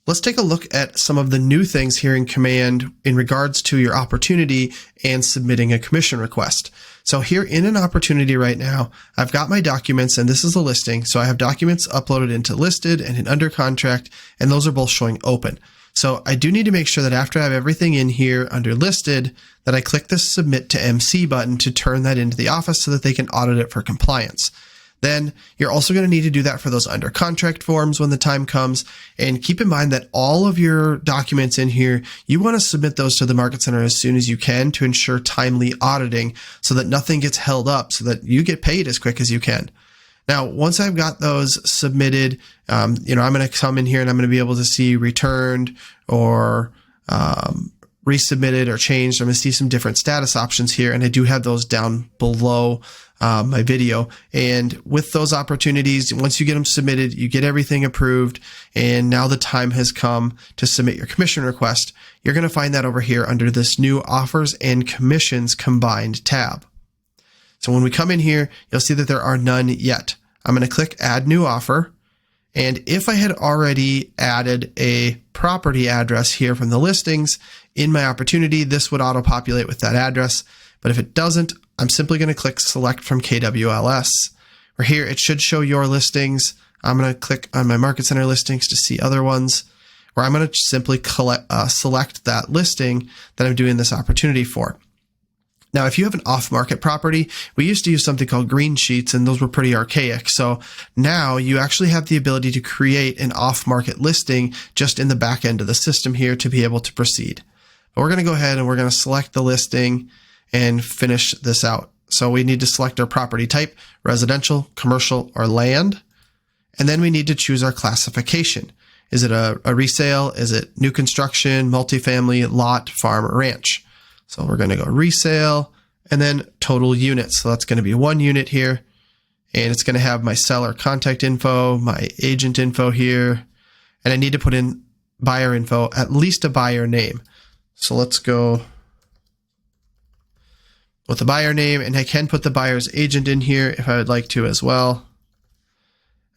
Let's take a look at some of the new things here in Command in regards to your opportunity and submitting a commission request. So here in an opportunity right now, I've got my documents and this is a listing. So I have documents uploaded into listed and in under contract, and those are both showing open. So I do need to make sure that after I have everything in here under listed, that I click the submit to MC button to turn that into the office so that they can audit it for compliance. Then you're also going to need to do that for those under contract forms when the time comes. And keep in mind that all of your documents in here, you want to submit those to the Market Center as soon as you can to ensure timely auditing so that nothing gets held up, so that you get paid as quick as you can. Now, once I've got those submitted, I'm going to come in here and I'm going to be able to see returned or resubmitted or changed. I'm going to see some different status options here, and I do have those down below my video. And with those opportunities, once you get them submitted, you get everything approved, and now the time has come to submit your commission request. You're going to find that over here under this new Offers and Commissions Combined tab. So when we come in here, you'll see that there are none yet. I'm going to click Add New Offer. And if I had already added a property address here from the listings in my opportunity, this would auto-populate with that address. But if it doesn't, I'm simply going to click Select from KWLS. Where here, it should show your listings. I'm going to click on my Market Center listings to see other ones, where I'm going to simply select that listing that I'm doing this opportunity for. Now, if you have an off-market property, we used to use something called green sheets, and those were pretty archaic. So now you actually have the ability to create an off-market listing just in the back end of the system here to be able to proceed. But we're going to go ahead and we're going to select the listing and finish this out. So we need to select our property type, residential, commercial, or land. And then we need to choose our classification. Is it a resale? Is it new construction, multifamily, lot, farm, or ranch? So we're going to go resale and then total units. So that's going to be 1 unit here. And it's going to have my seller contact info, my agent info here. And I need to put in buyer info, at least a buyer name. So let's go with the buyer name, and I can put the buyer's agent in here if I would like to as well.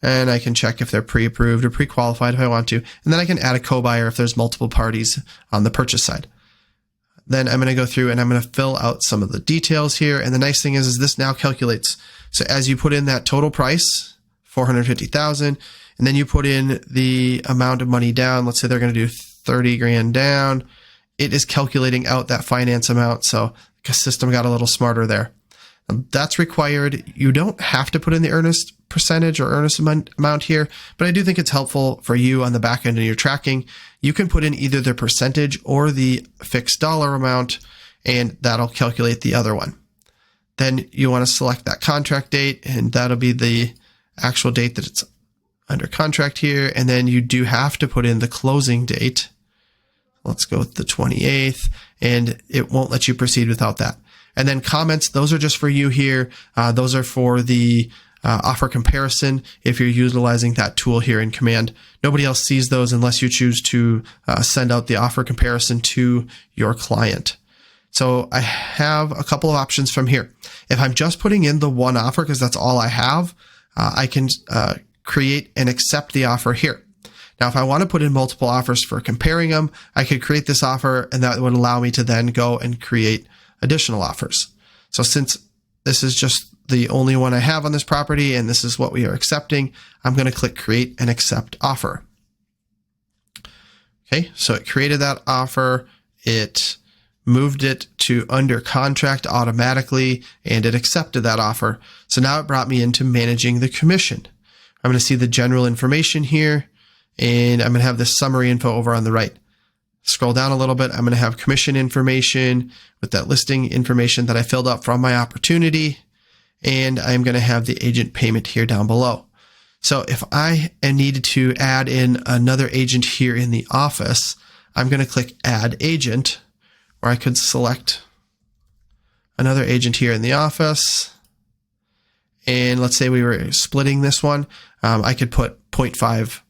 And I can check if they're pre-approved or pre-qualified if I want to. And then I can add a co-buyer if there's multiple parties on the purchase side. Then I'm going to go through and I'm going to fill out some of the details here. And the nice thing is this now calculates. So as you put in that total price, $450,000, and then you put in the amount of money down, let's say they're going to do 30 grand down, it is calculating out that finance amount. So the system got a little smarter there. That's required. You don't have to put in the earnest percentage or earnest amount here, but I do think it's helpful for you on the back end of your tracking. You can put in either the percentage or the fixed dollar amount, and that'll calculate the other one. Then you want to select that contract date, and that'll be the actual date that it's under contract here. And then you do have to put in the closing date. Let's go with the 28th, and it won't let you proceed without that. And then comments, those are just for you here. Those are for the offer comparison if you're utilizing that tool here in Command. Nobody else sees those unless you choose to send out the offer comparison to your client. So I have a couple of options from here. If I'm just putting in the one offer, because that's all I have, I can create and accept the offer here. Now, if I want to put in multiple offers for comparing them, I could create this offer, and that would allow me to then go and create additional offers. So since this is just the only one I have on this property and this is what we are accepting, I'm going to click Create and Accept Offer. Okay, so it created that offer. It moved it to under contract automatically, and it accepted that offer. So now it brought me into managing the commission. I'm going to see the general information here, and I'm going to have this summary info over on the right. Scroll down a little bit. I'm going to have commission information with that listing information that I filled out from my opportunity. And I'm going to have the agent payment here down below. So if I needed to add in another agent here in the office, I'm going to click Add Agent, or I could select another agent here in the office. And let's say we were splitting this one. I could put 0.5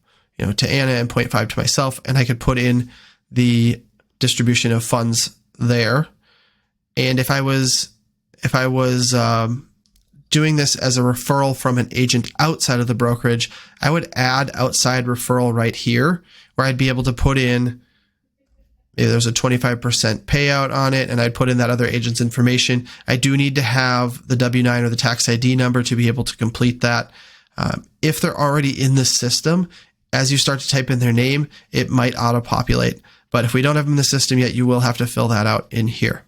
to Anna and 0.5 to myself, and I could put in the distribution of funds there. And if I was doing this as a referral from an agent outside of the brokerage, I would add outside referral right here, where I'd be able to put in, maybe there's a 25% payout on it, and I'd put in that other agent's information. I do need to have the W-9 or the tax ID number to be able to complete that. If they're already in the system, as you start to type in their name, it might auto-populate. But if we don't have them in the system yet, you will have to fill that out in here.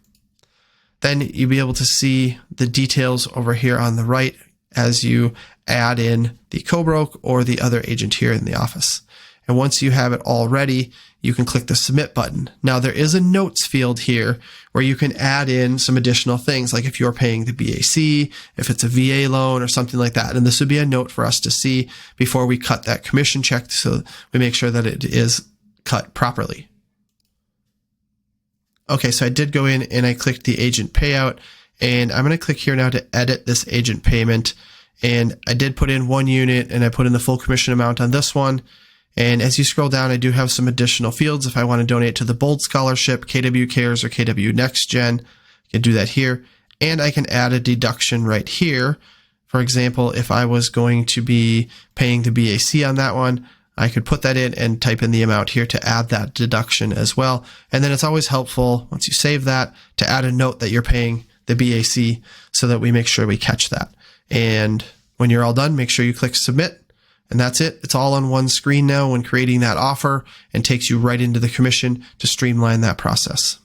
Then you'll be able to see the details over here on the right as you add in the co-broke or the other agent here in the office. And once you have it all ready, you can click the submit button. Now there is a notes field here where you can add in some additional things, like if you're paying the BAC, if it's a VA loan or something like that. And this would be a note for us to see before we cut that commission check, so we make sure that it is cut properly. Okay, so I did go in and I clicked the agent payout, and I'm going to click here now to edit this agent payment. And I did put in 1 unit, and I put in the full commission amount on this one. And as you scroll down, I do have some additional fields. If I want to donate to the Bold Scholarship, KW Cares, or KW Next Gen, I can do that here. And I can add a deduction right here. For example, if I was going to be paying the BAC on that one, I could put that in and type in the amount here to add that deduction as well. And then it's always helpful, once you save that, to add a note that you're paying the BAC so that we make sure we catch that. And when you're all done, make sure you click submit. And that's it. It's all on one screen now when creating that offer, and takes you right into the commission to streamline that process.